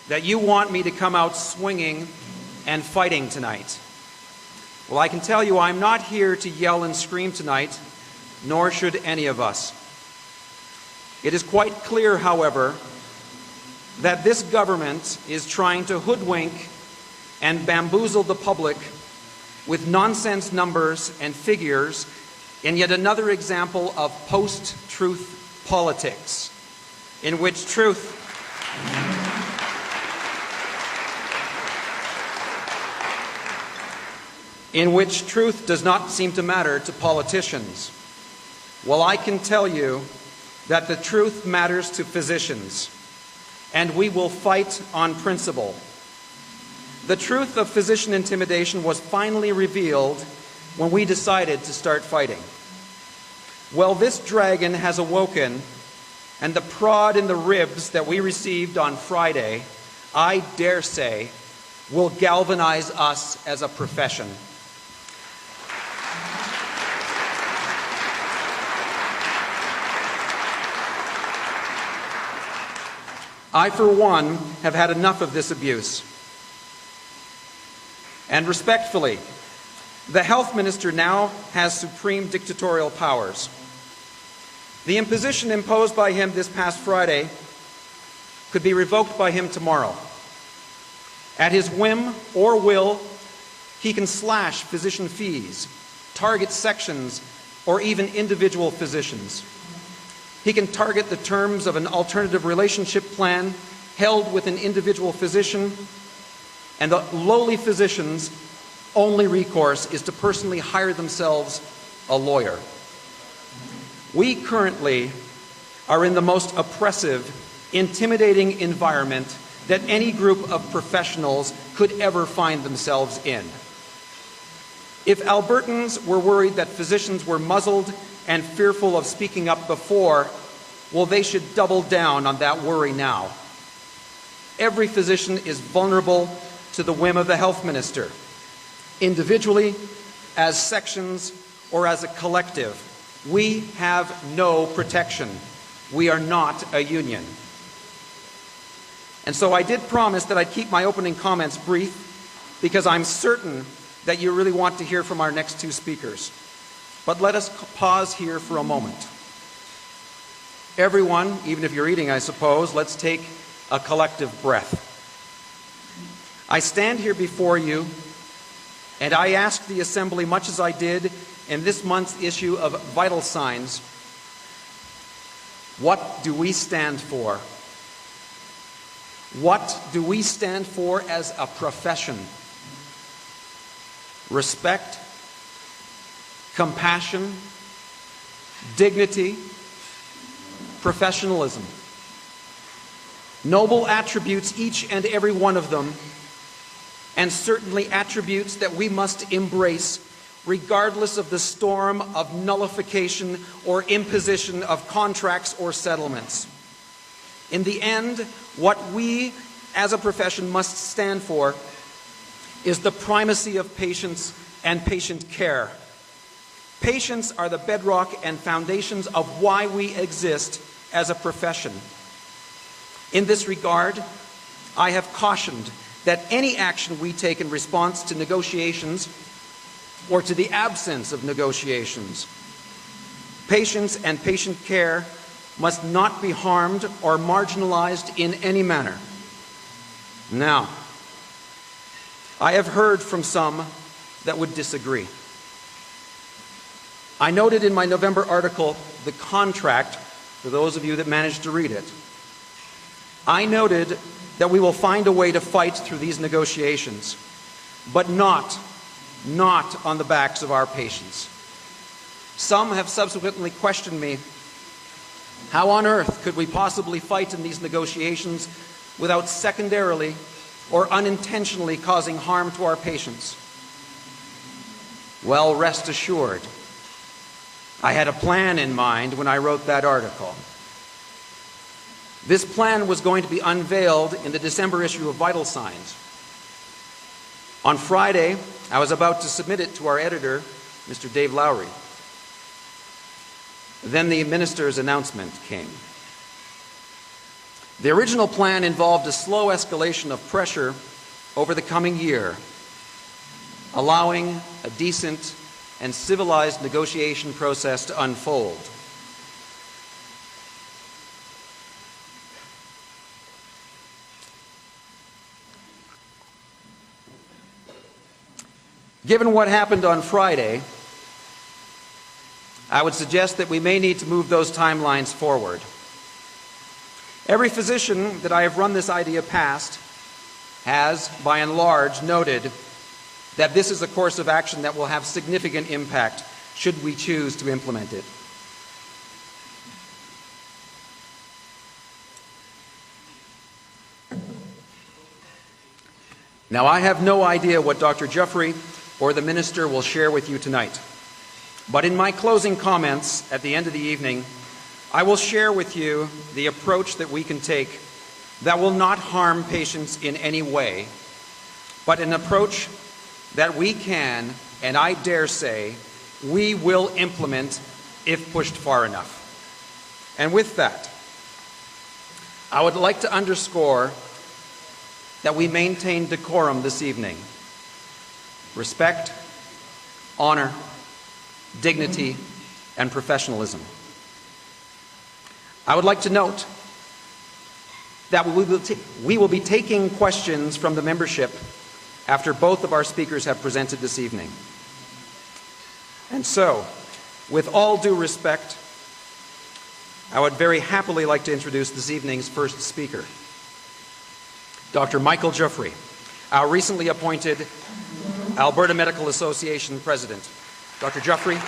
that you want me to come out swinging and fighting tonight. Well, I can tell you I'm not here to yell and scream tonight, nor should any of us. It is quite clear, however, that this government is trying to hoodwink and bamboozle the public with nonsense numbers and figures in yet another example of post-truth politics, in which truth does not seem to matter to politicians. Well, I can tell you that the truth matters to physicians, and we will fight on principle. The truth of physician intimidation was finally revealed when we decided to start fighting. Well, this dragon has awoken, and the prod in the ribs that we received on Friday, I dare say, will galvanize us as a profession. I, for one, have had enough of this abuse. And respectfully, the health minister now has supreme dictatorial powers. The imposition imposed by him this past Friday could be revoked by him tomorrow. At his whim or will, he can slash physician fees, target sections, or even individual physicians. He can target the terms of an alternative relationship plan held with an individual physician, and the lowly physician's only recourse is to personally hire themselves a lawyer. We currently are in the most oppressive, intimidating environment that any group of professionals could ever find themselves in. If Albertans were worried that physicians were muzzled and fearful of speaking up before, well, they should double down on that worry now. Every physician is vulnerable to the whim of the health minister, individually, as sections, or as a collective. We have no protection. We are not a union. And so I did promise that I'd keep my opening comments brief, because I'm certain that you really want to hear from our next two speakers. But let us pause here for a moment. Everyone, even if you're eating, I suppose, let's take a collective breath. I stand here before you, and I ask the Assembly, much as I did in this month's issue of Vital Signs, what do we stand for? What do we stand for as a profession? Respect, compassion, dignity, professionalism. Noble attributes, each and every one of them, and certainly attributes that we must embrace regardless of the storm of nullification or imposition of contracts or settlements. In the end, what we as a profession must stand for is the primacy of patients and patient care. Patients are the bedrock and foundations of why we exist as a profession. In this regard, I have cautioned that any action we take in response to negotiations or to the absence of negotiations, patients and patient care must not be harmed or marginalized in any manner. Now, I have heard from some that would disagree. I noted in my November article the contract, for those of you that managed to read it. I noted that we will find a way to fight through these negotiations, but not on the backs of our patients. Some have subsequently questioned me, how on earth could we possibly fight in these negotiations without secondarily or unintentionally causing harm to our patients? Well, rest assured, I had a plan in mind when I wrote that article. This plan was going to be unveiled in the December issue of Vital Signs. On Friday, I was about to submit it to our editor, Mr. Dave Lowry. Then the minister's announcement came. The original plan involved a slow escalation of pressure over the coming year, allowing a decent and civilized negotiation process to unfold. Given what happened on Friday, I would suggest that we may need to move those timelines forward. Every physician that I have run this idea past has, by and large, noted that this is a course of action that will have significant impact should we choose to implement it. Now, I have no idea what Dr. Jeffrey or the Minister will share with you tonight, but in my closing comments at the end of the evening, I will share with you the approach that we can take that will not harm patients in any way, but an approach that we can, and I dare say, we will implement if pushed far enough. And with that, I would like to underscore that we maintain decorum this evening. Respect, honor, dignity, and professionalism. I would like to note that we will be taking questions from the membership after both of our speakers have presented this evening. And so, with all due respect, I would very happily like to introduce this evening's first speaker, Dr. Michael Jeffrey, our recently appointed Alberta Medical Association President. Dr. Jeffrey.